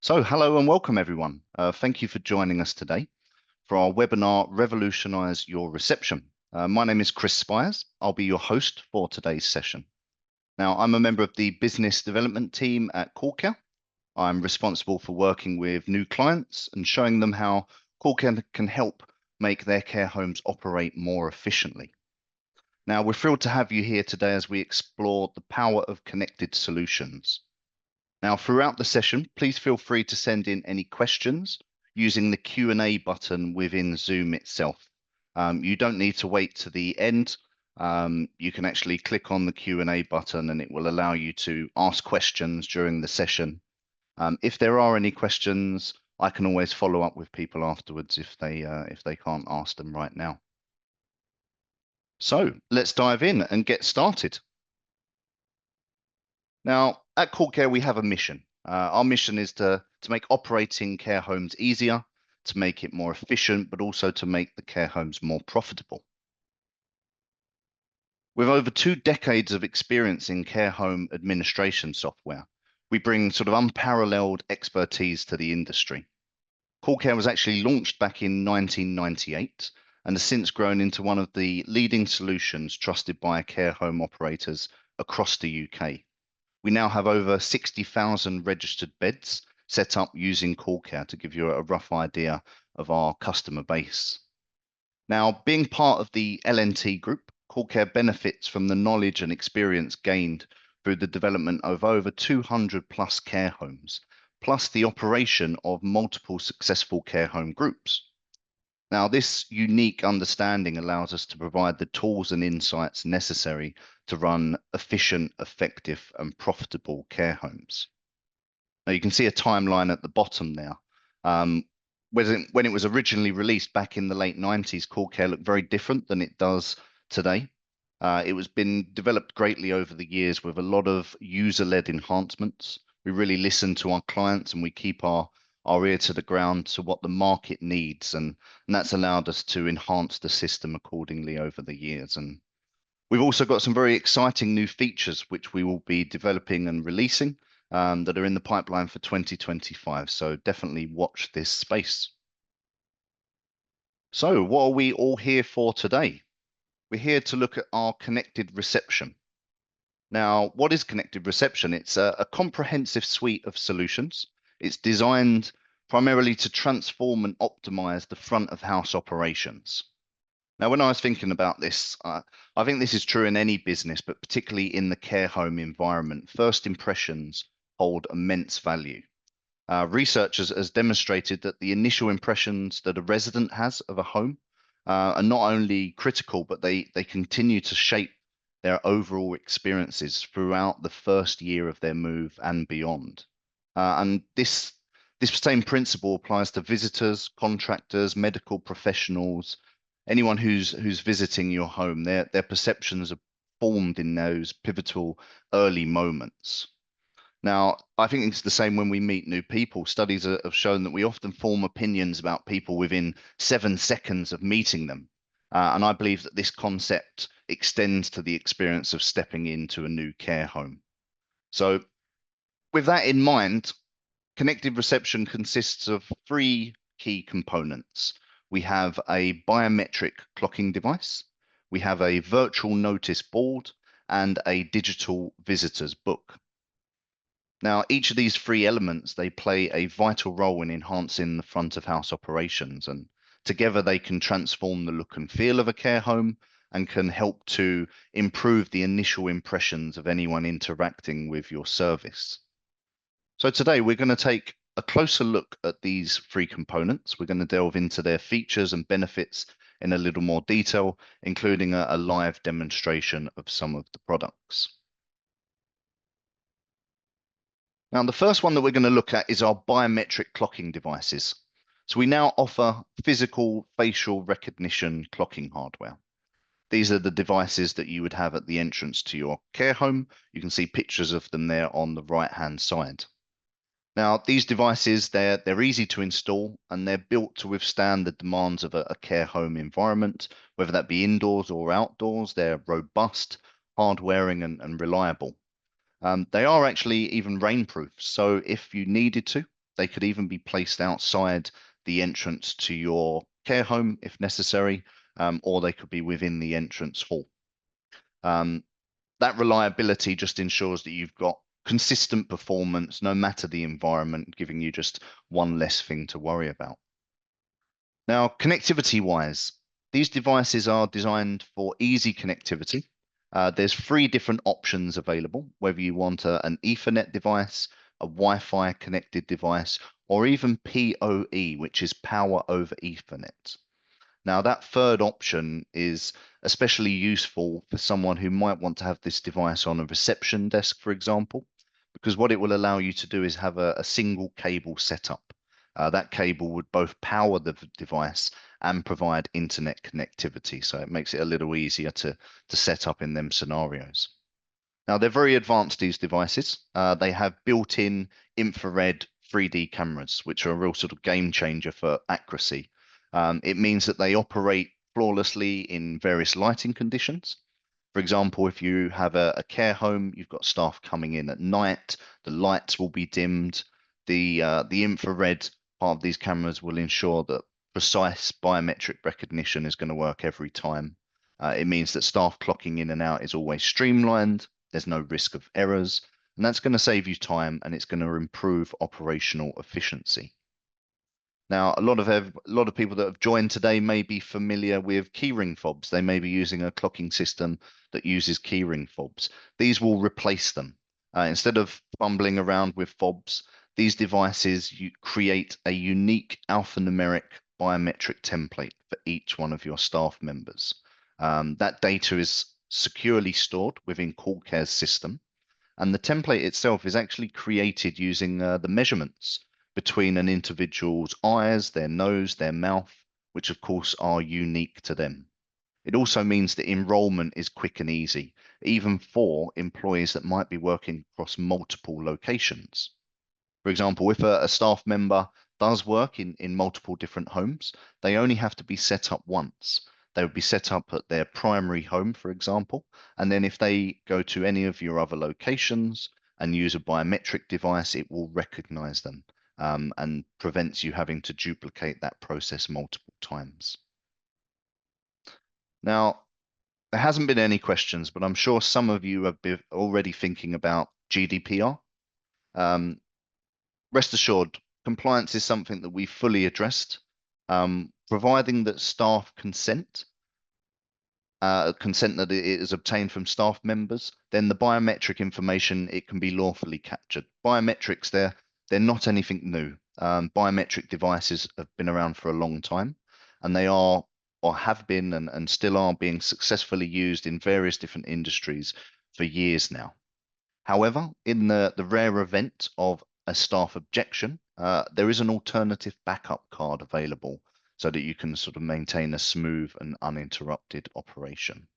So, hello and welcome everyone. Thank you for joining us today for our webinar, Revolutionise Your Reception. My name is Chris Spires. I'll be your host for today's session. Now, I'm a member of the business development team at CoolCare. I'm responsible for working with new clients and showing them how CoolCare can help make their care homes operate more efficiently. Now, we're thrilled to have you here today as we explore the power of connected solutions. Now, throughout the session, please feel free to send in any questions using the Q&A button within Zoom itself. You don't need to wait to the end. You can actually click on the Q&A button and it will allow you to ask questions during the session. If there are any questions, I can always follow up with people afterwards if they can't ask them right now. So let's dive in and get started. Now, at CoolCare, we have a mission. Our mission is to make operating care homes easier, to make it more efficient, but also to make the care homes more profitable. With over 2 decades of experience in care home administration software, we bring sort of unparalleled expertise to the industry. CoolCare was actually launched back in 1998 and has since grown into one of the leading solutions trusted by care home operators across the UK. We now have over 60,000 registered beds set up using CoolCare to give you a rough idea of our customer base. Now, being part of the LNT group, CoolCare benefits from the knowledge and experience gained through the development of over 200 plus care homes, plus the operation of multiple successful care home groups. Now, this unique understanding allows us to provide the tools and insights necessary to run efficient, effective, and profitable care homes. Now, you can see a timeline at the bottom there. When it was originally released back in the late 90s, CoolCare looked very different than it does today. It was been developed greatly over the years with a lot of user-led enhancements. We really listen to our clients and we keep our ear to the ground to what the market needs, and that's allowed us to enhance the system accordingly over the years. And we've also got some very exciting new features which we will be developing and releasing that are in the pipeline for 2025. So definitely watch this space. So what are we all here for today? We're here to look at our connected reception. Now, what is connected reception? It's a comprehensive suite of solutions. It's designed primarily to transform and optimize the front of house operations. Now, when I was thinking about this, I think this is true in any business, but particularly in the care home environment. First impressions hold immense value. Research has demonstrated that the initial impressions that a resident has of a home are not only critical, but they continue to shape their overall experiences throughout the first year of their move and beyond. And this same principle applies to visitors, contractors, medical professionals, anyone who's visiting your home. Their perceptions are formed in those pivotal early moments. Now, I think it's the same when we meet new people. Studies have shown that we often form opinions about people within 7 seconds of meeting them. And I believe that this concept extends to the experience of stepping into a new care home. So with that in mind, connected reception consists of 3 key components. We have a biometric clocking device, we have a virtual notice board, and a digital visitors book. Now, each of these 3 elements, they play a vital role in enhancing the front of house operations, and together they can transform the look and feel of a care home and can help to improve the initial impressions of anyone interacting with your service. So today we're going to take a closer look at these 3 components. We're going to delve into their features and benefits in a little more detail, including a live demonstration of some of the products. Now, the first one that we're going to look at is our biometric clocking devices. So we now offer physical facial recognition clocking hardware. These are the devices that you would have at the entrance to your care home. You can see pictures of them there on the right-hand side. Now, these devices, they're easy to install and they're built to withstand the demands of a care home environment, whether that be indoors or outdoors. They're robust, hard-wearing and reliable. They are actually even rainproof. So if you needed to, They could even be placed outside the entrance to your care home if necessary, or they could be within the entrance hall. Um, that reliability just ensures that you've got consistent performance no matter the environment, giving you just one less thing to worry about. Now, connectivity wise, these devices are designed for easy connectivity. There's three different options available, whether you want an Ethernet device, a Wi-Fi connected device, or even PoE, which is power over Ethernet. Now, that third option is especially useful for someone who might want to have this device on a reception desk, for example, because what it will allow you to do is have a single cable setup. That cable would both power the device and provide internet connectivity, so it makes it a little easier to set up in them scenarios. Now, they're very advanced, these devices. They have built-in infrared 3D cameras, which are a real sort of game changer for accuracy. It means that they operate flawlessly in various lighting conditions. For example, if you have a care home, you've got staff coming in at night, the lights will be dimmed. The infrared part of these cameras will ensure that precise biometric recognition is going to work every time. It means that staff clocking in and out is always streamlined. There's no risk of errors, and that's going to save you time and it's going to improve operational efficiency. Now, a lot of people that have joined today may be familiar with keyring fobs. They may be using a clocking system that uses keyring fobs. These will replace them. Instead of fumbling around with fobs, these devices create a unique alphanumeric biometric template for each one of your staff members. That data is securely stored within CoolCare's system, and the template itself is actually created using the measurements between an individual's eyes, their nose, their mouth, which of course are unique to them. It also means that enrollment is quick and easy, even for employees that might be working across multiple locations. For example, if a staff member does work in multiple different homes, they only have to be set up once. They would be set up at their primary home, for example, and then if they go to any of your other locations and use a biometric device, it will recognize them and prevents you having to duplicate that process multiple times. Now, there hasn't been any questions, but I'm sure some of you have been already thinking about GDPR. Um, Rest assured, compliance is something that we fully addressed. Providing that staff consent that it is obtained from staff members, then the biometric information, it can be lawfully captured. Biometrics, they're not anything new. Biometric devices have been around for a long time, and they are or have been and still are being successfully used in various different industries for years now. However, in the rare event of a staff objection, there is an alternative backup card available so that you can sort of maintain a smooth and uninterrupted operation.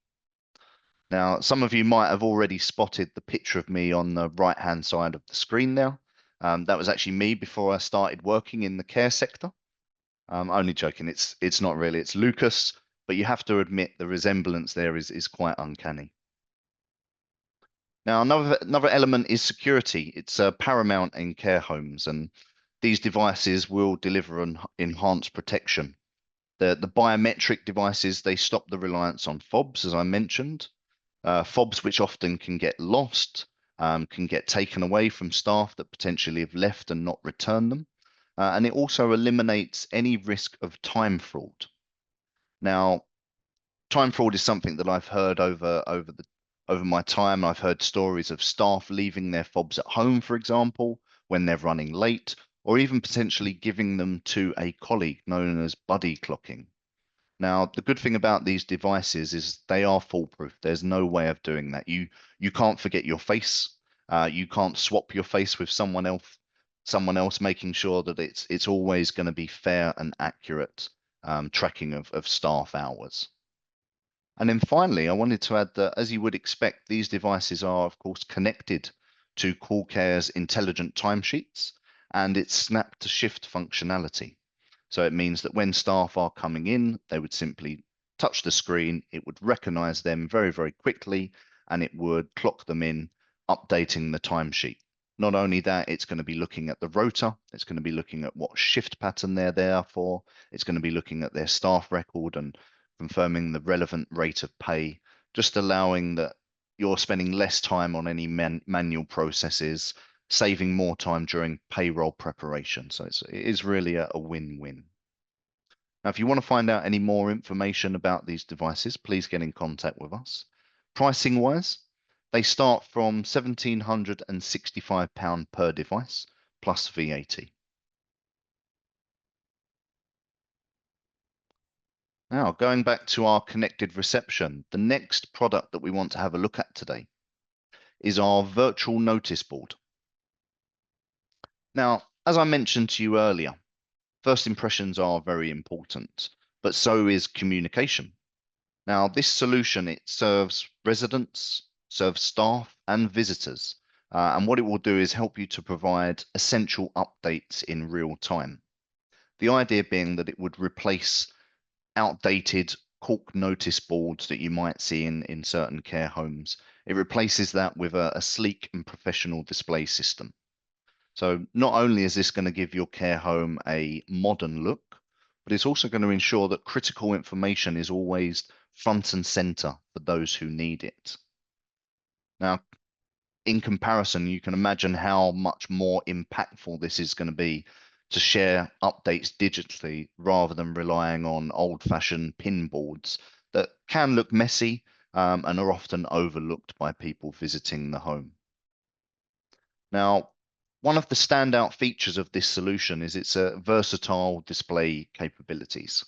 Now, some of you might have already spotted the picture of me on the right-hand side of the screen now. That was actually me before I started working in the care sector. Only joking, it's not really, it's Lucas, but you have to admit the resemblance there is quite uncanny. Now, another element is security. It's paramount in care homes, and these devices will deliver an enhanced protection. The biometric devices, they stop the reliance on fobs, as I mentioned. Fobs which often can get lost, can get taken away from staff that potentially have left and not returned them. And it also eliminates any risk of time fraud. Now, time fraud is something that I've heard over my time. I've heard stories of staff leaving their fobs at home, for example, when they're running late, or even potentially giving them to a colleague, known as buddy clocking. Now, the good thing about these devices is they are foolproof. There's no way of doing that. You can't forget your face. You can't swap your face with someone else, making sure that it's always going to be fair and accurate tracking of staff hours. And then finally, I wanted to add that, as you would expect, these devices are, of course, connected to CoolCare's intelligent timesheets and its snap to shift functionality. So it means that when staff are coming in, they would simply touch the screen, it would recognize them very, very quickly, and it would clock them in, updating the timesheet. Not only that, it's going to be looking at the rota, it's going to be looking at what shift pattern they're there for, it's going to be looking at their staff record and confirming the relevant rate of pay, just allowing that you're spending less time on any manual processes, saving more time during payroll preparation. So it is really a win-win. Now, if you want to find out any more information about these devices, please get in contact with us. Pricing wise, they start from £1,765 per device plus VAT. Now, going back to our connected reception, the next product that we want to have a look at today is our virtual notice board. Now, as I mentioned to you earlier, first impressions are very important, but so is communication. Now, this solution, it serves residents, serves staff and visitors. And what it will do is help you to provide essential updates in real time. The idea being that it would replace outdated cork notice boards that you might see in certain care homes. It replaces that with a sleek and professional display system. So not only is this going to give your care home a modern look, but it's also going to ensure that critical information is always front and center for those who need it. Now, in comparison, you can imagine how much more impactful this is going to be to share updates digitally rather than relying on old-fashioned pin boards that can look messy and are often overlooked by people visiting the home. Now, one of the standout features of this solution is its versatile display capabilities.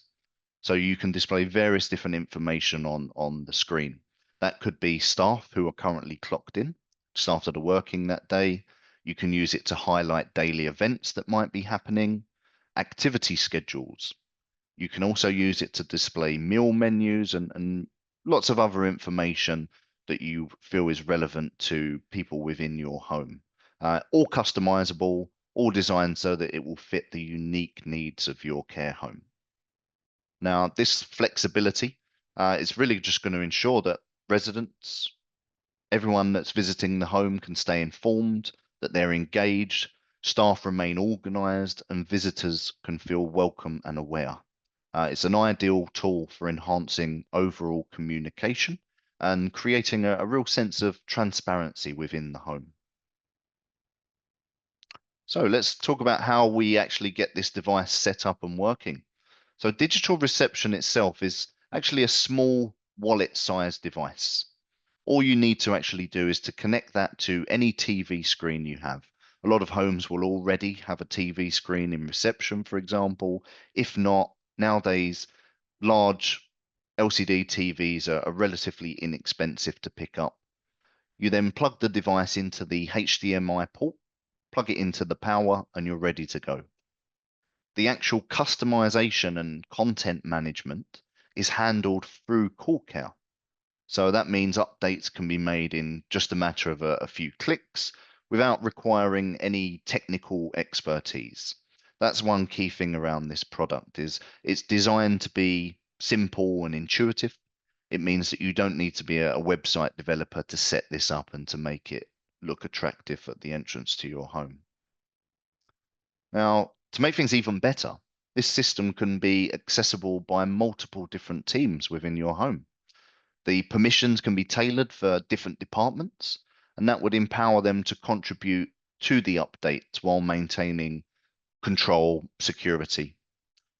So you can display various different information on the screen. That could be staff who are currently clocked in, staff that are working that day. You can use it to highlight daily events that might be happening, activity schedules. You can also use it to display meal menus and lots of other information that you feel is relevant to people within your home. All customizable, all designed so that it will fit the unique needs of your care home. Now, this flexibility is really just going to ensure that residents, everyone that's visiting the home can stay informed, that they're engaged, staff remain organized, and visitors can feel welcome and aware. It's an ideal tool for enhancing overall communication and creating a real sense of transparency within the home. So let's talk about how we actually get this device set up and working. So digital reception itself is actually a small wallet-sized device. All you need to actually do is to connect that to any TV screen you have. A lot of homes will already have a TV screen in reception, for example. If not, nowadays, large LCD TVs are relatively inexpensive to pick up. You then plug the device into the HDMI port, plug it into the power, and you're ready to go. The actual customization and content management is handled through CoolCare. So that means updates can be made in just a matter of a few clicks without requiring any technical expertise. That's one key thing around this product is it's designed to be simple and intuitive. It means that you don't need to be a website developer to set this up and to make it look attractive at the entrance to your home. Now, to make things even better, this system can be accessible by multiple different teams within your home. The permissions can be tailored for different departments, and that would empower them to contribute to the updates while maintaining control, security.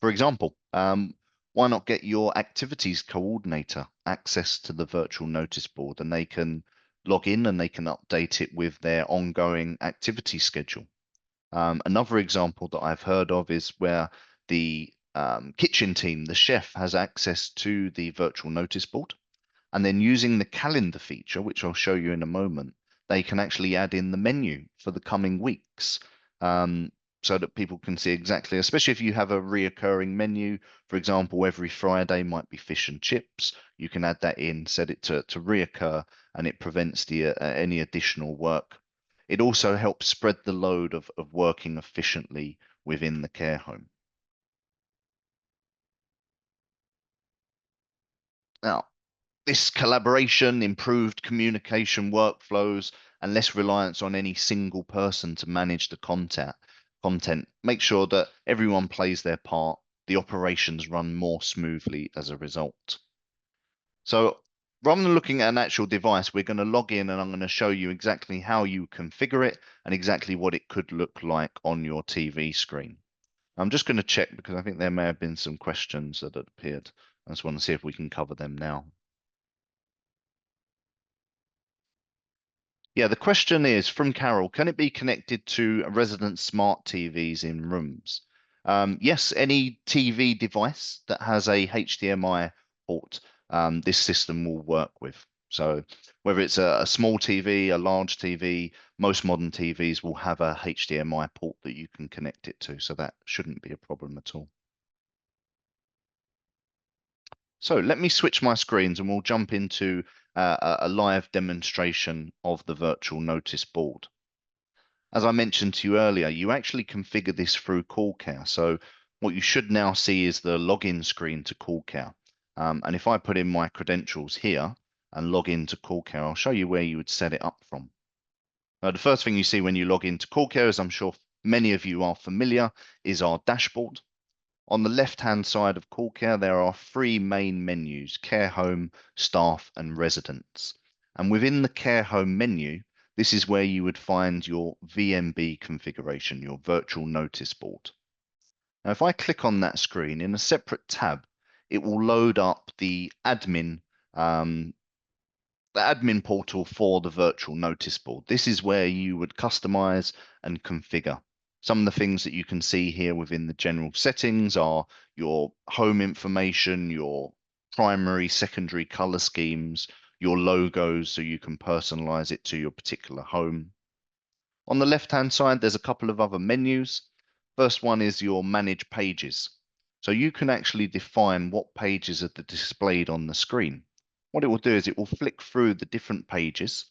For example, why not get your activities coordinator access to the virtual notice board and they can log in and they can update it with their ongoing activity schedule. Another example that I've heard of is where the kitchen team, the chef, has access to the virtual notice board. And then using the calendar feature, which I'll show you in a moment, they can actually add in the menu for the coming weeks so that people can see exactly, especially if you have a reoccurring menu, for example, every Friday might be fish and chips. You can add that in, set it to reoccur, and it prevents any additional work. It also helps spread the load of working efficiently within the care home. Now, this collaboration, improved communication workflows, and less reliance on any single person to manage the content. Make sure that everyone plays their part. The operations run more smoothly as a result. So rather than looking at an actual device, we're going to log in and I'm going to show you exactly how you configure it and exactly what it could look like on your TV screen. I'm just going to check because I think there may have been some questions that had appeared. I just want to see if we can cover them now. Yeah, the question is from Carol, can it be connected to resident smart TVs in rooms? Yes, any TV device that has a HDMI port, this system will work with. So whether it's a small TV, a large TV, most modern TVs will have a HDMI port that you can connect it to. So that shouldn't be a problem at all. So let me switch my screens and we'll jump into a live demonstration of the virtual notice board. As I mentioned to you earlier, you actually configure this through CoolCare. So what you should now see is the login screen to CoolCare. And if I put in my credentials here and log into CoolCare, I'll show you where you would set it up from. The first thing you see when you log into CoolCare, as I'm sure many of you are familiar, is our dashboard. On the left-hand side of CoolCare, there are three main menus: Care Home, Staff, and Residents. And within the Care Home menu, this is where you would find your VNB configuration, your virtual notice board. Now, if I click on that screen in a separate tab, it will load up the admin portal for the virtual notice board. This is where you would customize and configure. Some of the things that you can see here within the general settings are your home information, your primary, secondary color schemes, your logos, so you can personalize it to your particular home. On the left-hand side, there's a couple of other menus. First one is your manage pages. So you can actually define what pages are displayed on the screen. What it will do is it will flick through the different pages.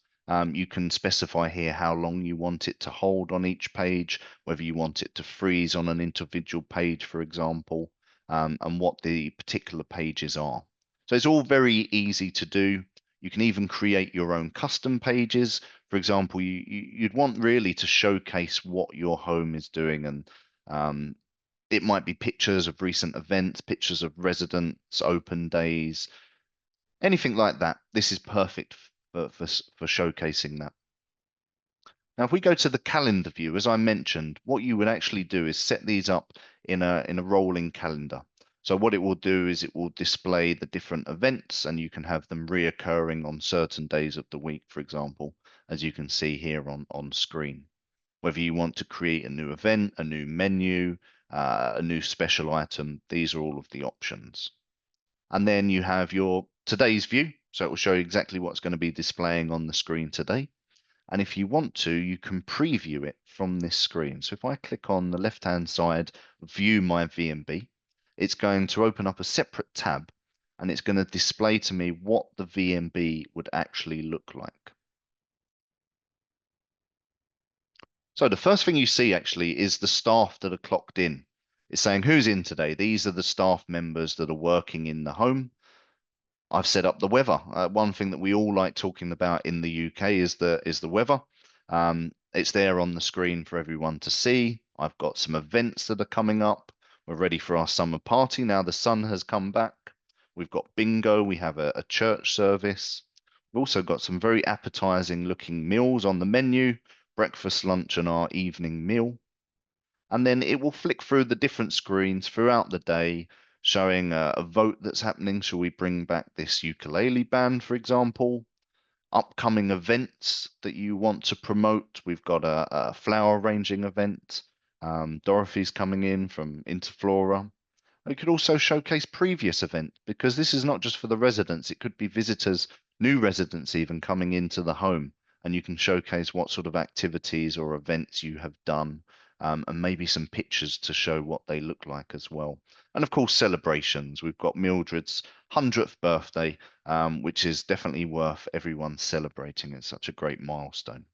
You can specify here how long you want it to hold on each page, whether you want it to freeze on an individual page, for example, and what the particular pages are. So it's all very easy to do. You can even create your own custom pages. For example, you'd want really to showcase what your home is doing, and it might be pictures of recent events, pictures of residents, open days, anything like that. This is perfect for showcasing that. Now, if we go to the calendar view, as I mentioned, what you would actually do is set these up in a rolling calendar. So what it will do is it will display the different events, and you can have them reoccurring on certain days of the week, for example, as you can see here on screen. Whether you want to create a new event, a new menu, a new special item, these are all of the options. And then you have your today's view. So it will show you exactly what's going to be displaying on the screen today. And if you want to, you can preview it from this screen. So if I click on the left-hand side, view my VNB, it's going to open up a separate tab and it's going to display to me what the VNB would actually look like. So the first thing you see actually is the staff that are clocked in. It's saying who's in today. These are the staff members that are working in the home. I've set up the weather. One thing that we all like talking about in the UK is the weather. It's there on the screen for everyone to see. I've got some events that are coming up. We're ready for our summer party now. The sun has come back. We've got bingo. We have a church service. We've also got some very appetizing looking meals on the menu: breakfast, lunch, and our evening meal. And then it will flick through the different screens throughout the day, showing a vote that's happening. Shall we bring back this ukulele band, for example? Upcoming events that you want to promote. We've got a flower arranging event. Dorothy's coming in from Interflora. We could also showcase previous events, because this is not just for the residents. It could be visitors, new residents even coming into the home, and you can showcase what sort of activities or events you have done, and maybe some pictures to show what they look like as well. And of course, celebrations. We've got Mildred's 100th birthday, which is definitely worth everyone celebrating. It's such a great milestone.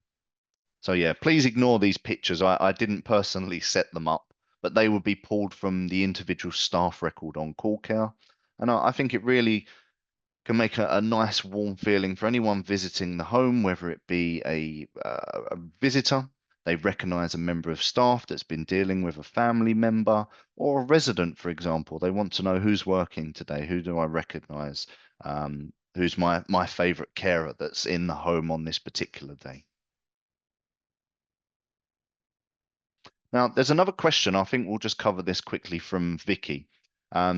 So yeah, please ignore these pictures. I didn't personally set them up, but they would be pulled from the individual staff record on CoolCare. And I think it really Can make a nice warm feeling for anyone visiting the home, whether it be a visitor, they recognize a member of staff that's been dealing with a family member, or a resident, for example. They want to know who's working today, who do I recognize, who's my favorite carer that's in the home on this particular day. Now, there's another question. I think we'll just cover this quickly from Vicky.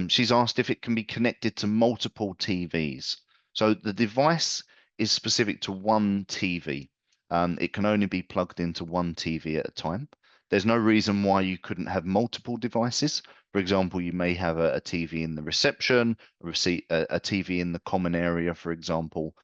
She's asked if it can be connected to multiple TVs. So the device is specific to one TV. It can only be plugged into one TV at a time. There's no reason why you couldn't have multiple devices. For example, you may have a TV in the reception, a TV in the common area, for example.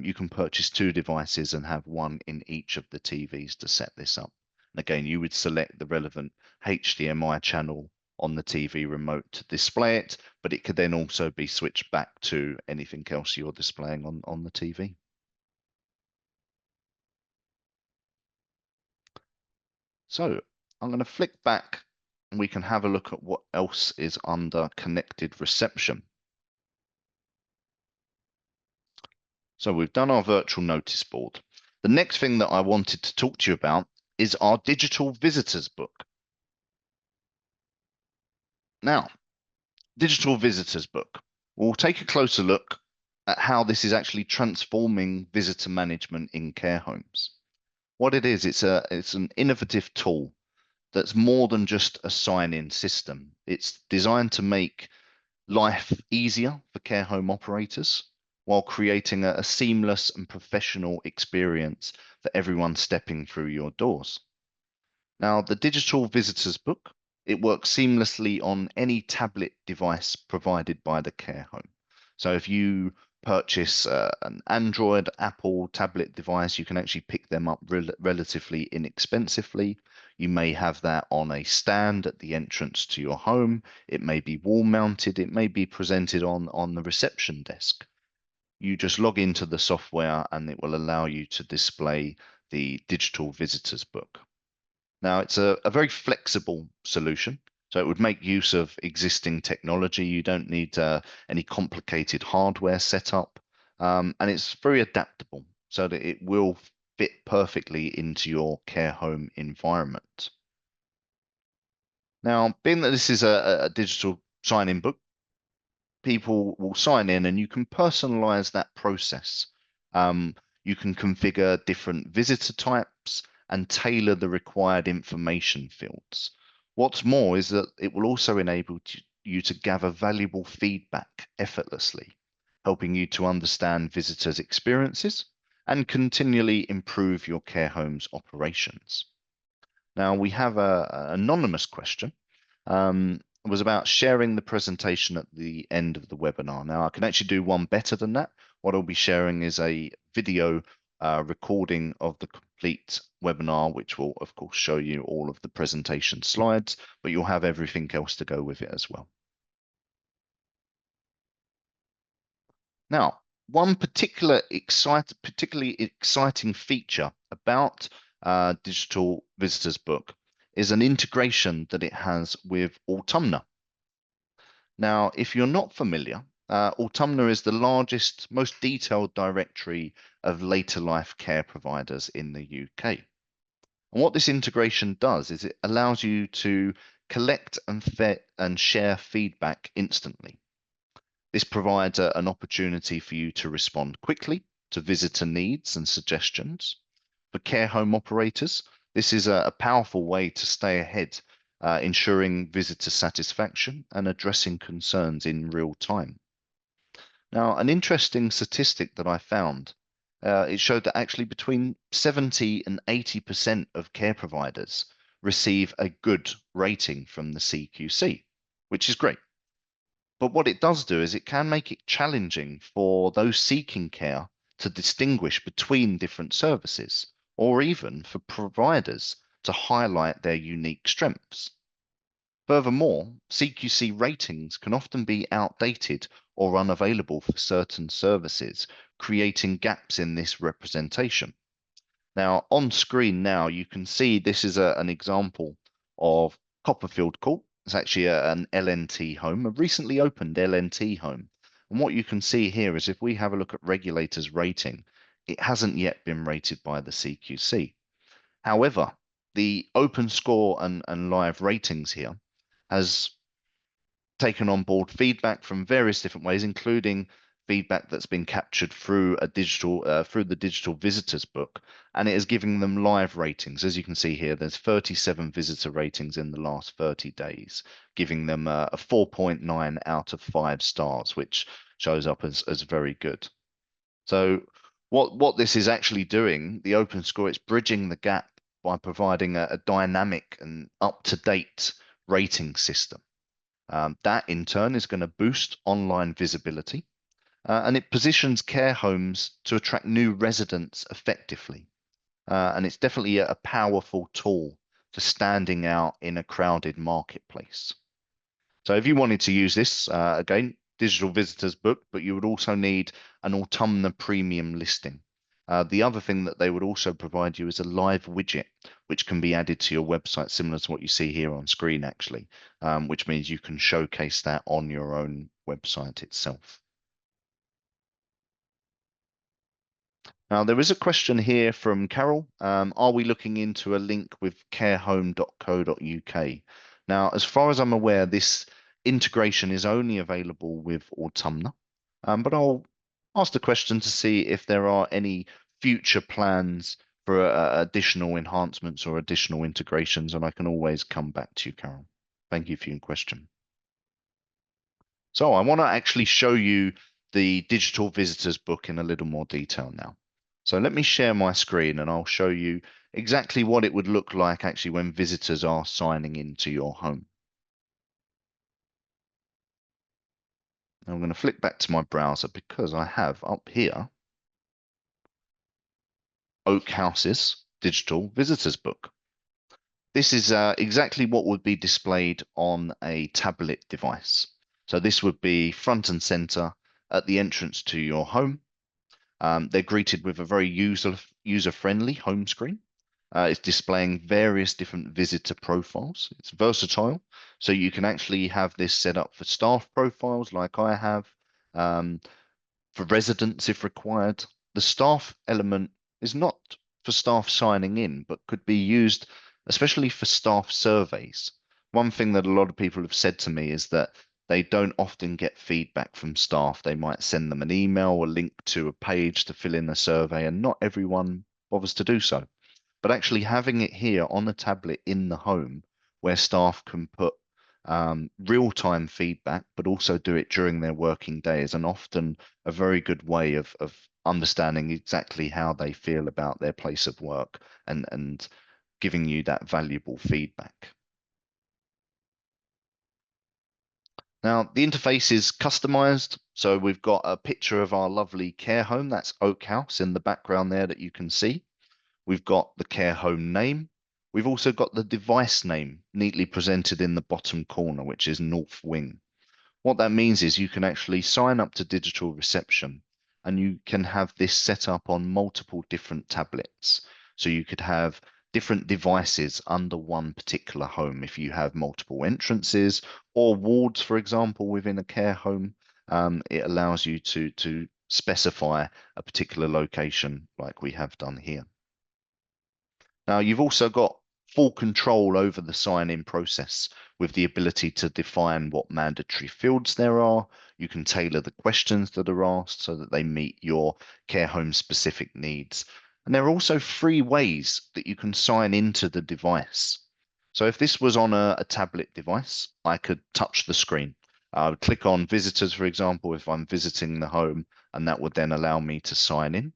You can purchase two devices and have one in each of the TVs to set this up. Again, you would select the relevant HDMI channel on the TV remote to display it, but it could then also be switched back to anything else you're displaying on the TV. So I'm going to flick back and we can have a look at what else is under connected reception. So we've done our virtual notice board. The next thing that I wanted to talk to you about is our digital visitors book. Now, digital visitors book. We'll take a closer look at how this is actually transforming visitor management in care homes. What it is, it's an innovative tool that's more than just a sign-in system. It's designed to make life easier for care home operators while creating a seamless and professional experience for everyone stepping through your doors. Now, the digital visitors book, it works seamlessly on any tablet device provided by the care home. So if you purchase an Android, Apple tablet device, you can actually pick them up relatively inexpensively. You may have that on a stand at the entrance to your home. It may be wall mounted. It may be presented on the reception desk. You just log into the software and it will allow you to display the digital visitors book. Now, it's a very flexible solution, so it would make use of existing technology. You don't need any complicated hardware setup, and it's very adaptable so that it will fit perfectly into your care home environment. Now, being that this is a digital sign-in book, people will sign in and you can personalize that process. You can configure different visitor types and tailor the required information fields. What's more is that it will also enable you to gather valuable feedback effortlessly, helping you to understand visitors' experiences and continually improve your care home's operations. Now, we have an anonymous question. Was about sharing the presentation at the end of the webinar. Now, I can actually do one better than that. What I'll be sharing is a video recording of the complete webinar, which will, of course, show you all of the presentation slides, but you'll have everything else to go with it as well. Now, one particularly exciting feature about Digital Visitors Book is an integration that it has with Autumna. Now, if you're not familiar, Autumna is the largest, most detailed directory of later life care providers in the UK. And what this integration does is it allows you to collect and share feedback instantly. This provides an opportunity for you to respond quickly to visitor needs and suggestions. For care home operators, this is a powerful way to stay ahead, ensuring visitor satisfaction and addressing concerns in real time. Now, an interesting statistic that I found, it showed that actually between 70 and 80% of care providers receive a good rating from the CQC, which is great. But what it does do is it can make it challenging for those seeking care to distinguish between different services, or even for providers to highlight their unique strengths. Furthermore, CQC ratings can often be outdated or unavailable for certain services, creating gaps in this representation. Now, on screen now, you can see this is an example of Copperfield Court. It's actually an LNT home, a recently opened LNT home, And what you can see here is if we have a look at regulators rating, it hasn't yet been rated by the CQC. However, the open score and live ratings here has taken on board feedback from various different ways, including feedback that's been captured through a digital through the digital visitors book, and it is giving them live ratings. As you can see here, there's 37 visitor ratings in the last 30 days, giving them a 4.9 out of 5 stars, which shows up as very good. So what this is actually doing, the open score, it's bridging the gap by providing a dynamic and up-to-date rating system. That in turn is going to boost online visibility, and it positions care homes to attract new residents effectively. And it's definitely a powerful tool for standing out in a crowded marketplace. So if you wanted to use this, again, digital visitors book, but you would also need an Autumna premium listing. The other thing that they would also provide you is a live widget, which can be added to your website, similar to what you see here on screen, actually, which means you can showcase that on your own website itself. Now, there is a question here from Carol. Are we looking into a link with carehome.co.uk? Now, as far as I'm aware, this integration is only available with Autumna, but I'll ask the question to see if there are any future plans for additional enhancements or additional integrations, and I can always come back to you, Carol. Thank you for your question. So I want to actually show you the digital visitors book in a little more detail now. So let me share my screen and I'll show you exactly what it would look like actually when visitors are signing into your home. I'm going to flick back to my browser because I have up here Oak House's digital visitors book. This is exactly what would be displayed on a tablet device. So this would be front and center at the entrance to your home. They're greeted with a very user-friendly home screen. It's displaying various different visitor profiles. It's versatile, so you can actually have this set up for staff profiles like I have, for residents if required. The staff element is not for staff signing in, but could be used especially for staff surveys. One thing that a lot of people have said to me is that they don't often get feedback from staff. They might send them an email or link to a page to fill in a survey, and not everyone bothers to do so. But actually having it here on a tablet in the home where staff can put real-time feedback, but also do it during their working days, and often a very good way of understanding exactly how they feel about their place of work and giving you that valuable feedback. Now, the interface is customized. So we've got a picture of our lovely care home. That's Oak House in the background there that you can see. We've got the care home name. We've also got the device name neatly presented in the bottom corner, which is North Wing. What that means is you can actually sign up to digital reception and you can have this set up on multiple different tablets. So you could have different devices under one particular home if you have multiple entrances or wards, for example, within a care home. It allows you to specify a particular location like we have done here. Now, you've also got full control over the sign-in process with the ability to define what mandatory fields there are. You can tailor the questions that are asked so that they meet your care home specific needs. And there are also 3 ways that you can sign into the device. So if this was on a tablet device, I could touch the screen. I would click on visitors, for example, if I'm visiting the home, and that would then allow me to sign in.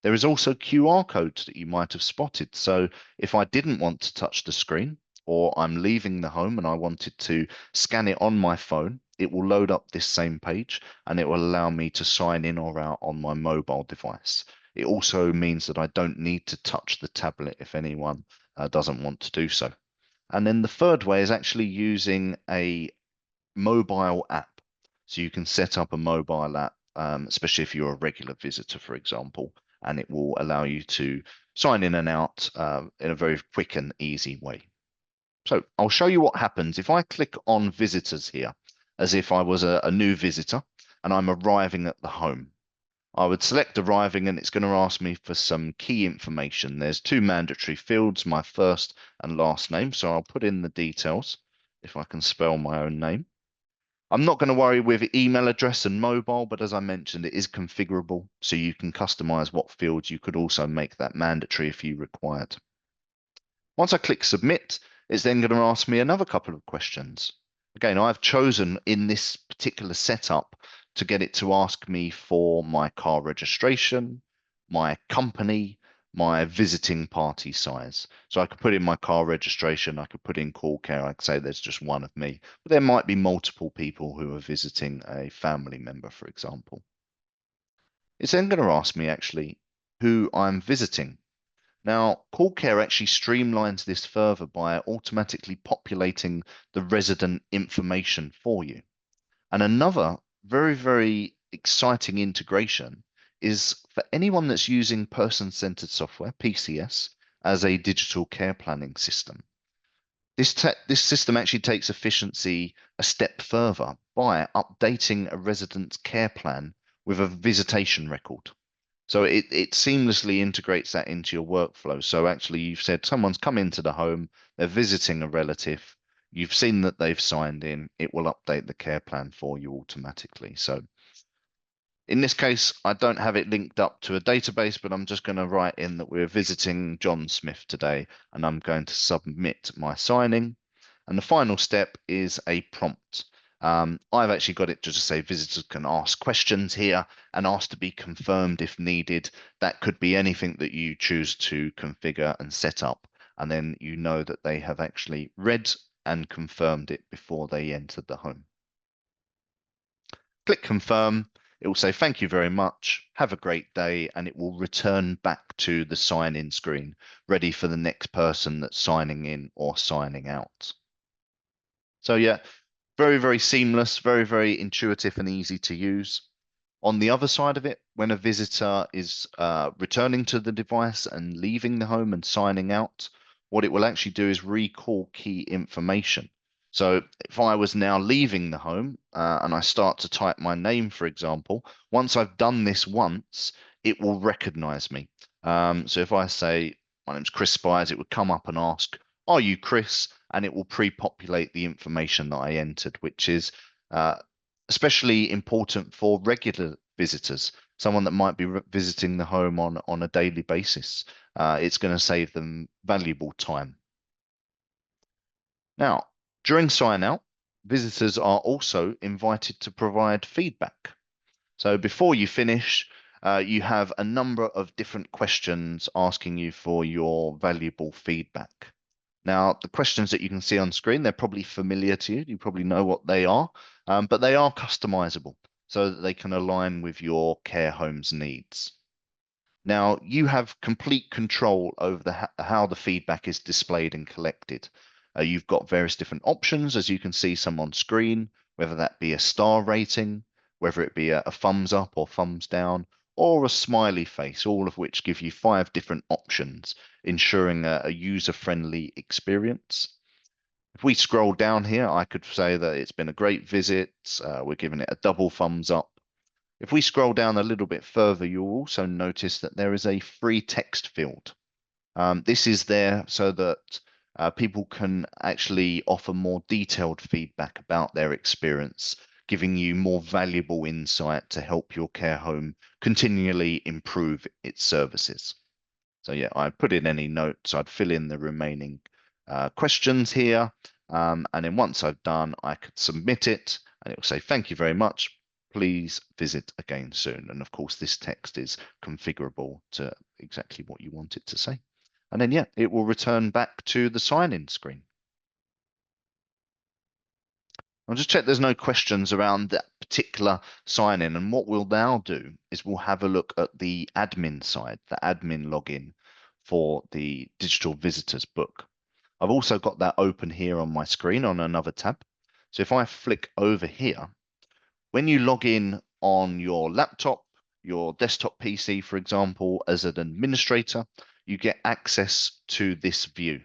There is also QR codes that you might have spotted. So if I didn't want to touch the screen, or I'm leaving the home and I wanted to scan it on my phone, it will load up this same page and it will allow me to sign in or out on my mobile device. It also means that I don't need to touch the tablet if anyone doesn't want to do so. And then the third way is actually using a mobile app. So you can set up a mobile app, especially if you're a regular visitor, for example, and it will allow you to sign in and out in a very quick and easy way. So I'll show you what happens if I click on visitors here, as if I was a new visitor. and I'm arriving at the home. I would select arriving and it's going to ask me for some key information. There's two mandatory fields, my first and last name. So I'll put in the details if I can spell my own name. I'm not going to worry with email address and mobile, but as I mentioned, it is configurable. So you can customize what fields. You could also make that mandatory if you required. Once I click submit, it's then going to ask me another couple of questions. Again, I've chosen in this particular setup to get it to ask me for my car registration, my company, my visiting party size. So I could put in my car registration, I could put in CoolCare, I could say there's just one of me, but there might be multiple people who are visiting a family member, for example. It's then going to ask me actually who I'm visiting. Now, CoolCare actually streamlines this further by automatically populating the resident information for you. And another very, very exciting integration is for anyone that's using person-centered software, PCS, as a digital care planning system. This system actually takes efficiency a step further by updating a resident's care plan with a visitation record. So it seamlessly integrates that into your workflow. So actually, you've said someone's come into the home, they're visiting a relative, you've seen that they've signed in, it will update the care plan for you automatically. So in this case, I don't have it linked up to a database, but I'm just going to write in that we're visiting John Smith today, and I'm going to submit my signing. And the final step is a prompt. I've actually got it to just say visitors can ask questions here and ask to be confirmed if needed. That could be anything that you choose to configure and set up. And then you know that they have actually read and confirmed it before they entered the home. Click confirm. It will say, thank you very much. Have a great day. And it will return back to the sign in screen, ready for the next person that's signing in or signing out. So yeah, very, very seamless, very, very intuitive and easy to use. On the other side of it, when a visitor is returning to the device and leaving the home and signing out, what it will actually do is recall key information. So if I was now leaving the home and I start to type my name, for example, once I've done this once, it will recognize me. So if I say, my name's Chris Spires, it would come up and ask, are you Chris? And it will pre-populate the information that I entered, which is especially important for regular visitors, someone that might be visiting the home on a daily basis. It's going to save them valuable time. Now, during sign out, visitors are also invited to provide feedback. So before you finish, you have a number of different questions asking you for your valuable feedback. Now, the questions that you can see on screen, they're probably familiar to you. You probably know what they are, but they are customizable so that they can align with your care home's needs. Now, you have complete control over how the feedback is displayed and collected. You've got various different options, as you can see some on screen, whether that be a star rating, whether it be a thumbs up or thumbs down, or a smiley face, all of which give you 5 different options, ensuring a user-friendly experience. If we scroll down here, I could say that it's been a great visit. We're giving it a double thumbs up. If we scroll down a little bit further, you'll also notice that there is a free text field. This is there so that people can actually offer more detailed feedback about their experience, giving you more valuable insight to help your care home continually improve its services. So yeah, I'd put in any notes, I'd fill in the remaining questions here. And then once I've done, I could submit it and it will say, thank you very much. Please visit again soon. And of course, this text is configurable to exactly what you want it to say. And then, yeah, it will return back to the sign-in screen. I'll just check there's no questions around that particular sign-in. And what we'll now do is we'll have a look at the admin side, the admin login for the digital visitors book. I've also got that open here on my screen on another tab. So if I flick over here, when you log in on your laptop, your desktop PC, for example, as an administrator, you get access to this view.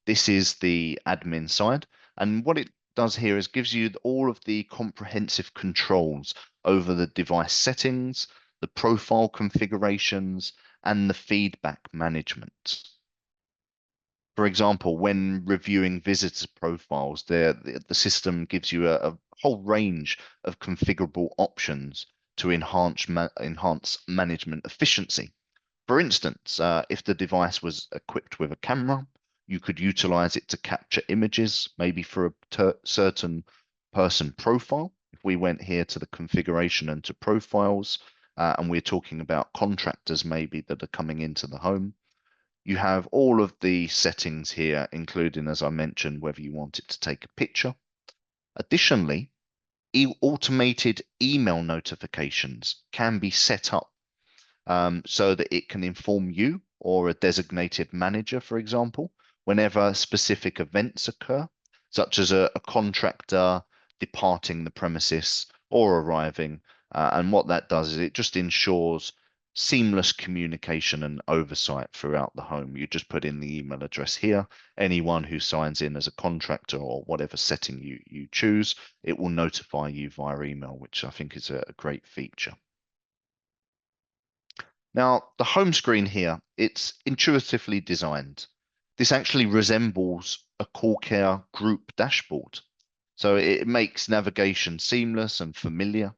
This is the admin side. And what it does here is gives you all of the comprehensive controls over the device settings, the profile configurations, and the feedback management. For example, when reviewing visitor profiles, the system gives you a whole range of configurable options to enhance management efficiency. For instance, if the device was equipped with a camera, you could utilize it to capture images, maybe for a certain person profile. If we went here to the configuration and to profiles, and we're talking about contractors maybe that are coming into the home, you have all of the settings here, including, as I mentioned, whether you want it to take a picture. Additionally, automated email notifications can be set up so that it can inform you or a designated manager, for example, whenever specific events occur, such as a contractor departing the premises or arriving. And what that does is it just ensures seamless communication and oversight throughout the home. You just put in the email address here. Anyone who signs in as a contractor or whatever setting you choose, it will notify you via email, which I think is a great feature. Now, the home screen here, it's intuitively designed. This actually resembles a CoolCare group dashboard. So it makes navigation seamless and familiar.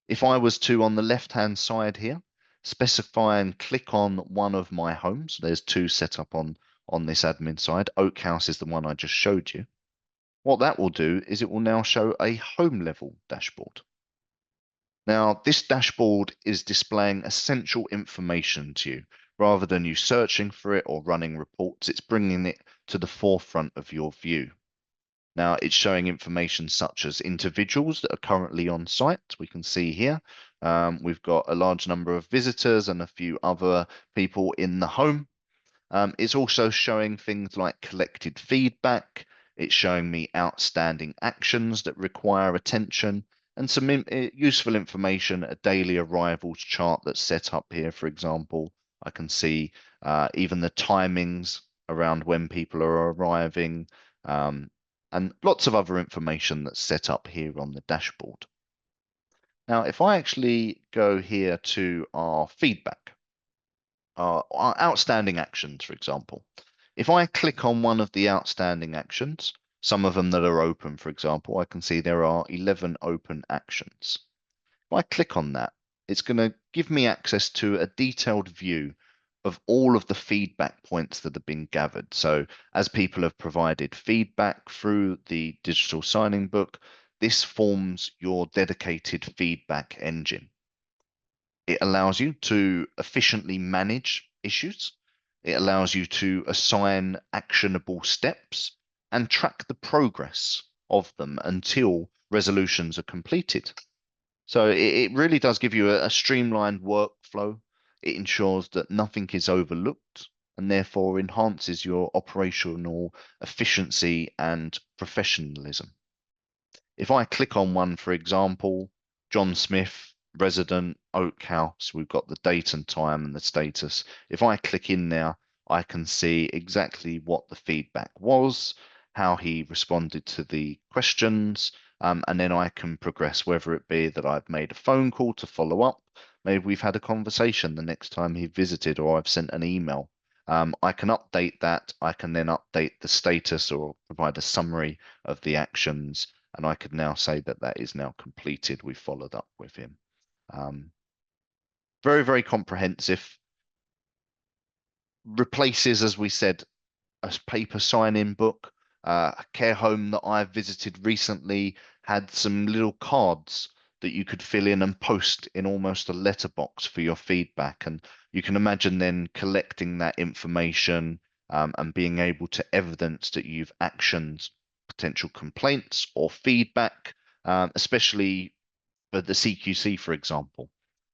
If I was to, on the left-hand side here, specify and click on one of my homes, there's two set up on this admin side. Oak House is the one I just showed you. What that will do is it will now show a home level dashboard. Now, this dashboard is displaying essential information to you. Rather than you searching for it or running reports, it's bringing it to the forefront of your view. Now, it's showing information such as individuals that are currently on site. We can see here we've got a large number of visitors and a few other people in the home. It's also showing things like collected feedback. It's showing me outstanding actions that require attention and some useful information, a daily arrivals chart that's set up here, for example. I can see even the timings around when people are arriving, and lots of other information that's set up here on the dashboard. Now, if I actually go here to our feedback, our outstanding actions, for example. If I click on one of the outstanding actions, some of them that are open, for example, I can see there are 11 open actions. If I click on that, it's going to give me access to a detailed view of all of the feedback points that have been gathered. So as people have provided feedback through the digital signing book, this forms your dedicated feedback engine. It allows you to efficiently manage issues. It allows you to assign actionable steps and track the progress of them until resolutions are completed. So it really does give you a streamlined workflow. It ensures that nothing is overlooked and therefore enhances your operational efficiency and professionalism. If I click on one, for example, John Smith, resident, Oak House, we've got the date and time and the status. If I click in there, I can see exactly what the feedback was, how he responded to the questions, and then I can progress, whether it be that I've made a phone call to follow up, maybe we've had a conversation the next time he visited, or I've sent an email. I can update that. I can then update the status or provide a summary of the actions, and I could now say that that is now completed. We followed up with him. Very, very comprehensive. Replaces, as we said, a paper sign-in book. A care home that I visited recently had some little cards that you could fill in and post in almost a letterbox for your feedback. And you can imagine then collecting that information and being able to evidence that you've actioned potential complaints or feedback, especially for the CQC, for example.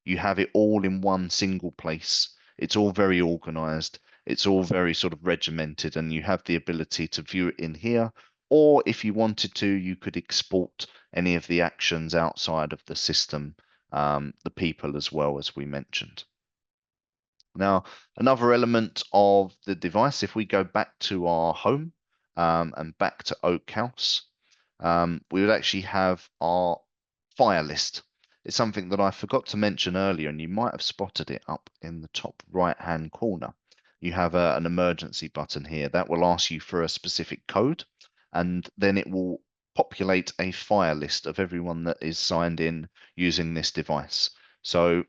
You have it all in one single place. It's all very organized. It's all very sort of regimented, and you have the ability to view it in here. Or if you wanted to, you could export any of the actions outside of the system, the people as well, as we mentioned. Now, another element of the device, if we go back to our home and back to Oak House, we would actually have our fire list. It's something that I forgot to mention earlier, and you might have spotted it up in the top right-hand corner. You have an emergency button here that will ask you for a specific code, and then it will populate a fire list of everyone that is signed in using this device. So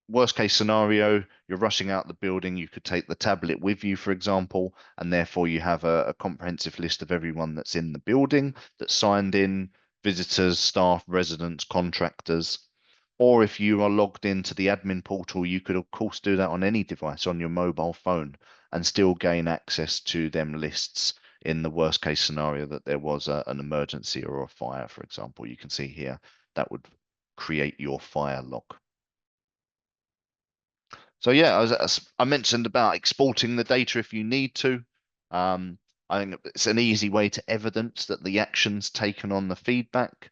worst case scenario, you're rushing out the building, you could take the tablet with you, for example, and therefore you have a comprehensive list of everyone that's in the building that's signed in, visitors, staff, residents, contractors. Or if you are logged into the admin portal, you could, of course, do that on any device on your mobile phone and still gain access to them lists in the worst case scenario that there was an emergency or a fire, for example. You can see here that would create your fire log. So yeah, as I mentioned about exporting the data if you need to. Um, I think it's an easy way to evidence that the action's taken on the feedback.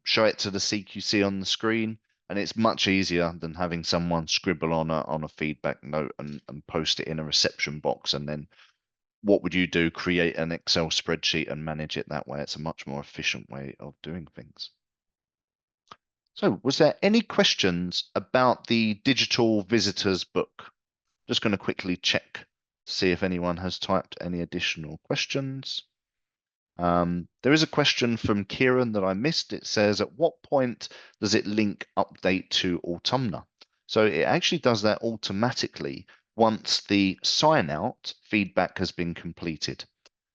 Show it to the CQC on the screen, and it's much easier than having someone scribble on a feedback note and post it in a reception box. And then what would you do? Create an Excel spreadsheet and manage it that way. It's a much more efficient way of doing things. So, was there any questions about the digital visitors book? Just going to quickly check to see if anyone has typed any additional questions. There is a question from Kieran that I missed. It says, at what point does it link update to Autumna? So it actually does that automatically once the sign out feedback has been completed.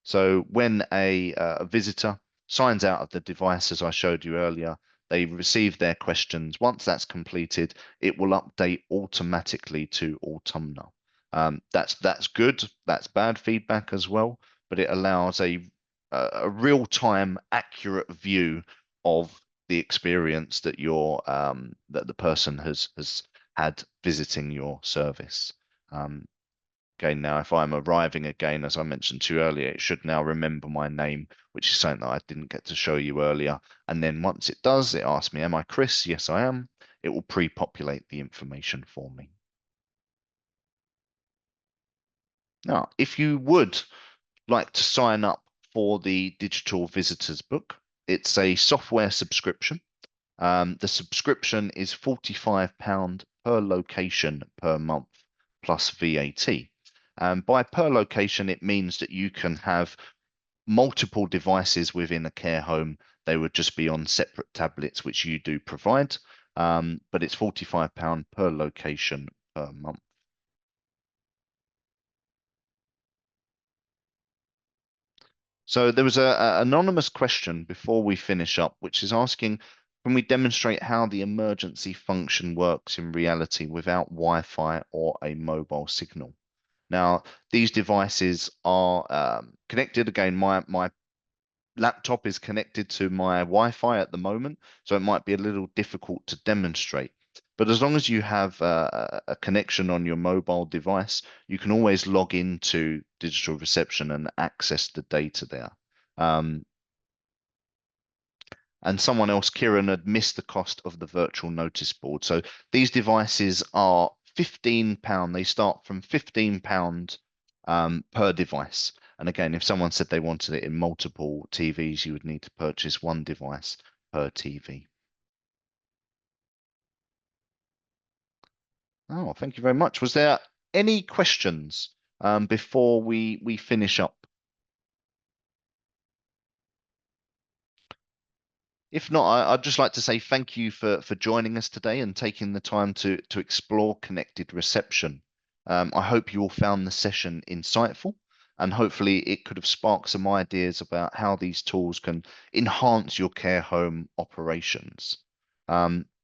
So when a visitor signs out of the device, as I showed you earlier, they receive their questions. Once that's completed, it will update automatically to Autumna. That's good. That's bad feedback as well, but it allows a real-time, accurate view of the experience that that the person has had visiting your service. Again, now if I'm arriving again, as I mentioned to you earlier, it should now remember my name, which is something that I didn't get to show you earlier. And then once it does, it asks me, am I Chris? Yes, I am. It will pre-populate the information for me. Now, if you would like to sign up for the Digital Visitors Book, it's a software subscription. The subscription is £45 per location per month plus VAT. By per location, it means that you can have multiple devices within a care home. They would just be on separate tablets, which you do provide. But it's £45 per location per month. So there was a anonymous question before we finish up, which is asking, can we demonstrate how the emergency function works in reality without Wi-Fi or a mobile signal? Now, these devices are connected. Again, my laptop is connected to my Wi-Fi at the moment, so it might be a little difficult to demonstrate. But as long as you have a connection on your mobile device, you can always log into digital reception and access the data there. And someone else, Kieran, had missed the cost of the virtual notice board. So these devices are £15. They start from £15 per device. And again, if someone said they wanted it in multiple TVs, you would need to purchase one device per TV. Oh, thank you very much. Was there any questions before we finish up? If not, I'd just like to say thank you for joining us today and taking the time to explore connected reception. I hope you all found the session insightful, and hopefully it could have sparked some ideas about how these tools can enhance your care home operations.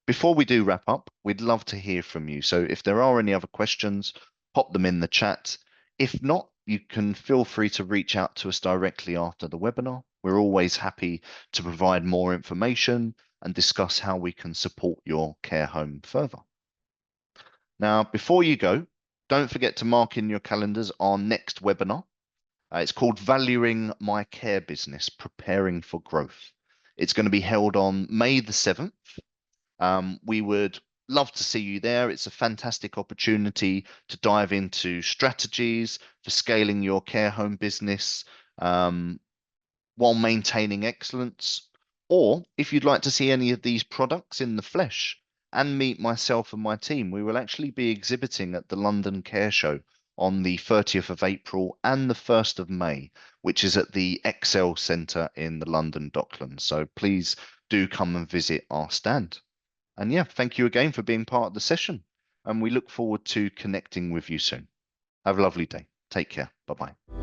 Before we do wrap up, we'd love to hear from you. So if there are any other questions, pop them in the chat. If not, you can feel free to reach out to us directly after the webinar. We're always happy to provide more information and discuss how we can support your care home further. Now, before you go, don't forget to mark in your calendars our next webinar. It's called Valuing My Care Business, Preparing for Growth. It's going to be held on May the 7th. We would love to see you there. It's a fantastic opportunity to dive into strategies for scaling your care home business, while maintaining excellence. Or if you'd like to see any of these products in the flesh and meet myself and my team, we will actually be exhibiting at the London Care Show on the 30th of April and the 1st of May, which is at the Excel Centre in the London Docklands. So please do come and visit our stand. And yeah, thank you again for being part of the session. And we look forward to connecting with you soon. Have a lovely day. Take care. Bye-bye.